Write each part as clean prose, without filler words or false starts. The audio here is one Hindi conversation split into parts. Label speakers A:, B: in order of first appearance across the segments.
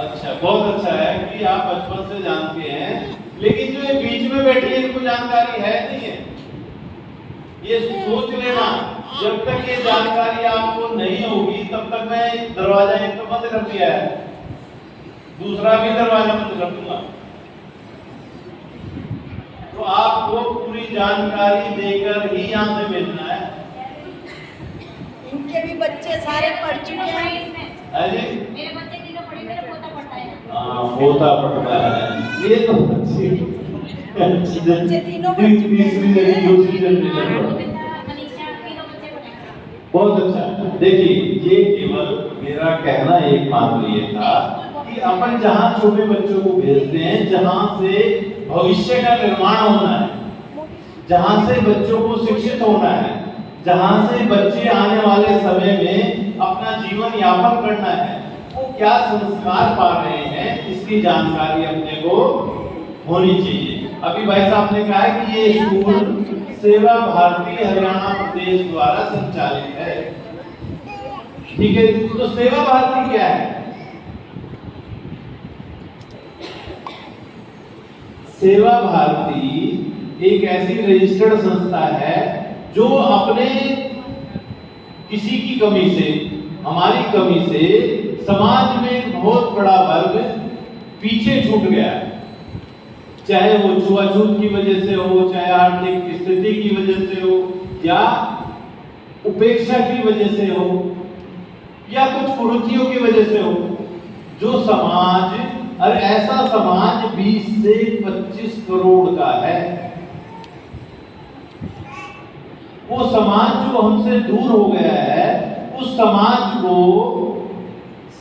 A: अच्छा, बहुत अच्छा है कि आप बचपन से जानते हैं, लेकिन जो ये बीच में बैठी है इनको जानकारी है नहीं है। ये सोच लेना, जब तक ये जानकारी आपको नहीं होगी तब तक मैं दरवाजा एक तो बंद कर दिया है, दूसरा भी दरवाजा बंद कर दूंगा। तो आपको पूरी जानकारी देकर ही यहाँ से भेजना है।
B: इनके भी बच्चे सारे पढ़ चुके हैं।
A: मेरे
B: बच्चे तीनों पढ़े, मेरा पोता पढ़ता है।
A: पोता पढ़ता है, ये तो अच्छी
B: बच्चे तीनों पढ़ चुके हैं।
A: दूसरी जनरेशन। बहुत अच्छा। देखिए, ये केवल मेरा कहना एकमात्र ये था कि अपन जहाँ छोटे बच्चों को भेजते हैं, जहाँ से भविष्य का निर्माण होना है, जहाँ से बच्चों को शिक्षित होना है, जहाँ से बच्चे आने वाले समय में अपना जीवन यापन करना है, वो क्या संस्कार पा रहे हैं, इसकी जानकारी अपने को होनी चाहिए। अभी भाई साहब ने कहा है कि ये स्कूल सेवा भारती हरियाणा प्रदेश द्वारा संचालित है। ठीक है, तो सेवा भारती क्या है? सेवा भारती एक ऐसी रजिस्टर्ड संस्था है जो अपने किसी की कमी से, हमारी कमी से समाज में बहुत बड़ा वर्ग पीछे छूट गया है, चाहे वो छुआछूत की वजह से हो, चाहे आर्थिक स्थिति की वजह से हो, या उपेक्षा की वजह से हो, या कुछ कुरीतियों की वजह से हो। जो समाज, और ऐसा समाज 20 से 25 करोड़ का है, वो समाज जो हमसे दूर हो गया है, उस समाज को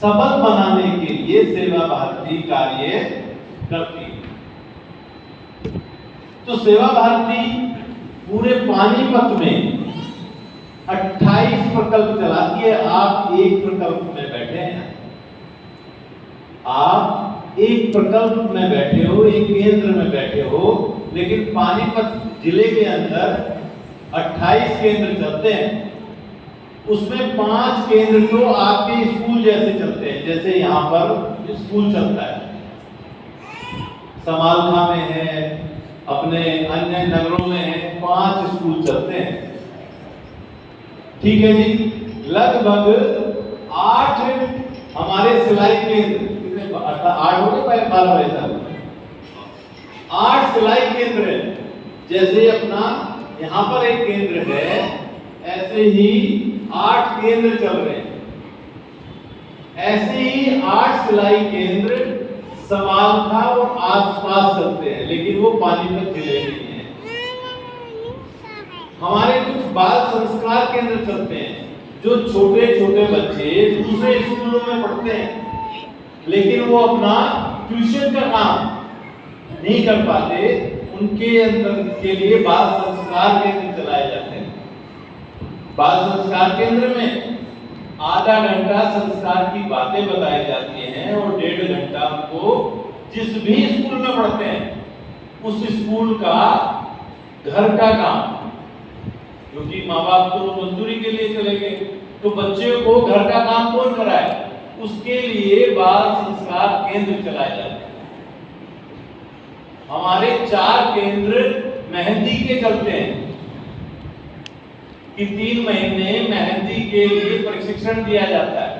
A: सबल बनाने के लिए सेवा भारती कार्य करती है। तो सेवा भारती पूरे पानीपत में 28 प्रकल्प चलाती है। आप एक प्रकल्प में बैठे हैं, आप एक प्रकल्प में बैठे हो, एक केंद्र में बैठे हो, लेकिन पानीपत जिले के अंदर 28 केंद्र चलते हैं। उसमें 5 केंद्र तो आपके स्कूल जैसे चलते हैं, जैसे यहाँ पर स्कूल चलता है, समालखा में है, अपने अन्य नगरों में है, 5 स्कूल चलते हैं। ठीक है जी, लगभग 8 हमारे सिलाई केंद्र, 8 हो गए 12 बजे तक, 8 सिलाई केंद्र है। जैसे अपना यहाँ पर एक केंद्र है, ऐसे ही 8 केंद्र चल रहे हैं। ऐसे ही 8 सिलाई केंद्र समालखा और आसपास चलते हैं, लेकिन वो पानीपत जिले में है। हमारे कुछ बाल संस्कार केंद्र चलते हैं, जो छोटे छोटे बच्चे दूसरे स्कूलों में पढ़ते हैं, लेकिन वो अपना ट्यूशन का काम नहीं कर पाते, उनके अंदर के लिए बाल संस्कार केंद्र चलाए जाते हैं। बाल संस्कार केंद्र में आधा घंटा संस्कार की बातें बताई जाती हैं और 1.5 घंटा उनको जिस भी स्कूल में पढ़ते हैं उस स्कूल का घर का काम, क्योंकि माँ बाप तो मजदूरी के लिए चले गए, तो बच्चे को घर का काम कौन कराए, उसके लिए बाल संस्कार केंद्र चलाए जाते हैं। हमारे 4 केंद्र मेहंदी के चलते हैं कि 3 महीने मेहंदी के लिए प्रशिक्षण दिया जाता है,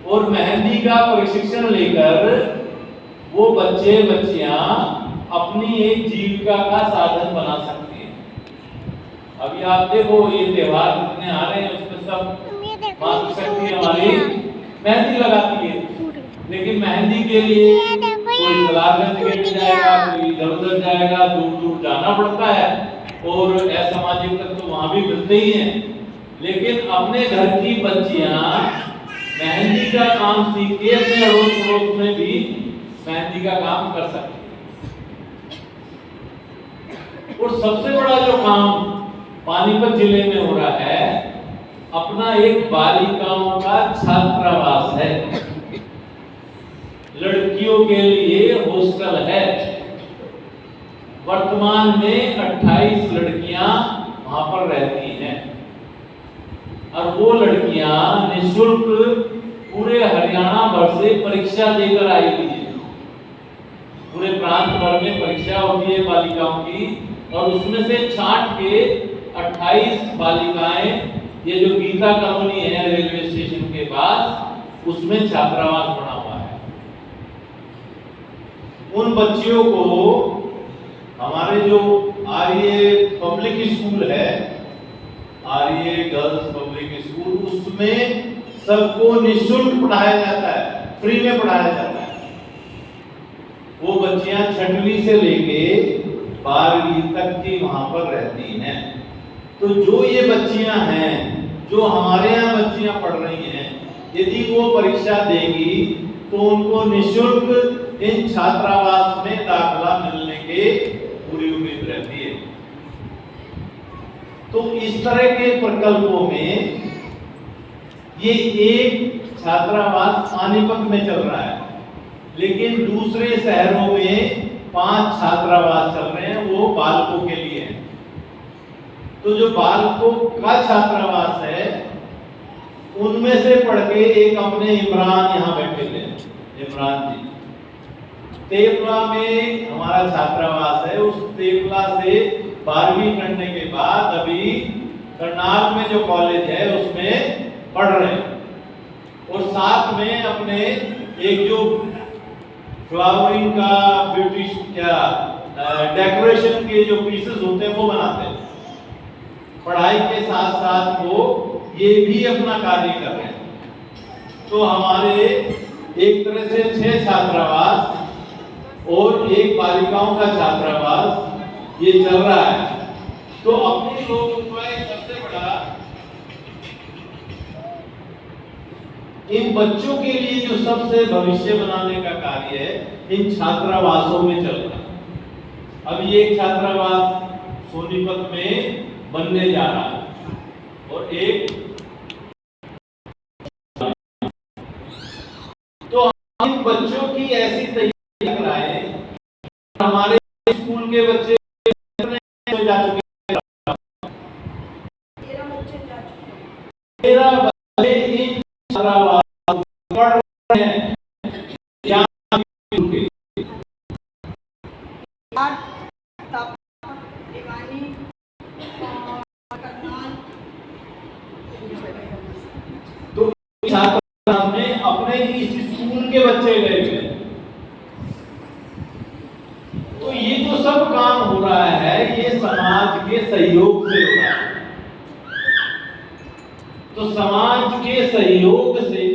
A: और मेहंदी का प्रशिक्षण लेकर वो बच्चे बच्चियां अपनी एक जीविका का साधन बना सकती हैं। अभी आप देखो ये त्योहार जितने आ रहे हैं उसमें सब मातृशक्ति हमारी मेहंदी लगाती है, लेकिन मेहंदी के लिए कोई सलाहगंज के जाएगा, कोई इधर-उधर जाएगा, दूर दूर जाना पड़ता है, और असामाजिक तक तो वहां भी मिलते ही हैं। लेकिन अपने घर की बच्चियां मेहंदी का काम सीख के अपने अड़ोस पड़ोस में भी मेहंदी का काम कर सकती है। और सबसे बड़ा जो काम पानीपत जिले में हो रहा है, अपना एक बालिकाओं का छात्रावास है, लड़कियों के लिए हॉस्टल है। वर्तमान में 28 लड़कियां वहां पर रहती हैं, और वो लड़कियां निःशुल्क पूरे हरियाणा भर से परीक्षा देकर आई हुई है। पूरे प्रांत भर में परीक्षा होती है बालिकाओं की, और उसमें से छांट के 28 बालिकाएं, ये जो गीता कॉलोनी है रेलवे स्टेशन के पास, उसमें छात्रावास बना हुआ है। उन बच्चियों को हमारे जो आर्य पब्लिक स्कूल है, आर्य गर्ल्स पब्लिक स्कूल, उसमें सबको निःशुल्क पढ़ाया जाता है, फ्री में पढ़ाया जाता है। वो बच्चियां 6वीं से लेके 12वीं तक की वहां पर रहती हैं। तो जो ये बच्चियां हैं, जो हमारे यहाँ बच्चियां पढ़ रही हैं, यदि वो परीक्षा देगी तो उनको निःशुल्क इन छात्रावास में दाखिला मिलने के पूरी उम्मीद रहती है। तो इस तरह के प्रकल्पों में ये एक छात्रावास पानीपत में चल रहा है, लेकिन दूसरे शहरों में 5 छात्रावास चल रहे हैं, वो बालकों के लिए हैं। तो जो बालकों का छात्रावास है, उनमें से पढ़ के एक अपने इमरान यहाँ बैठे थे, इमरान जी, तेपला में हमारा छात्रावास है। उस तेपला से 12वीं करने के बाद अभी करनाल में जो कॉलेज है उसमें पढ़ रहे हैं, और साथ में अपने एक जो फ्लावरिंग का ब्यूटी क्या डेकोरेशन के जो पीसेस होते हैं वो बनाते हैं। पढ़ाई के साथ साथ वो ये भी अपना कार्य कर रहे हैं। तो हमारे एक तरह से 6 छात्रावास और एक बालिकाओं का छात्रावास ये चल रहा है। तो अपने लोगों का एक सबसे बड़ा इन बच्चों के लिए जो सबसे भविष्य बनाने का कार्य है, इन छात्रावासों में चल रहा है। अब ये एक छात्रावास सोनीपत में बनने जा रहा है, और एक तो हम इन बच्चों की ऐसी तैयारी कराएं, हमारे स्कूल के बच्चे जा चुके हैं, 13 बच्चे इन छात्रावास पढ़ रहे हैं। तो छात्रावास में अपने इस स्कूल के बच्चे गए हुए। तो ये जो सब काम हो रहा है, ये समाज के सहयोग से हो रहा है। तो समाज के सहयोग से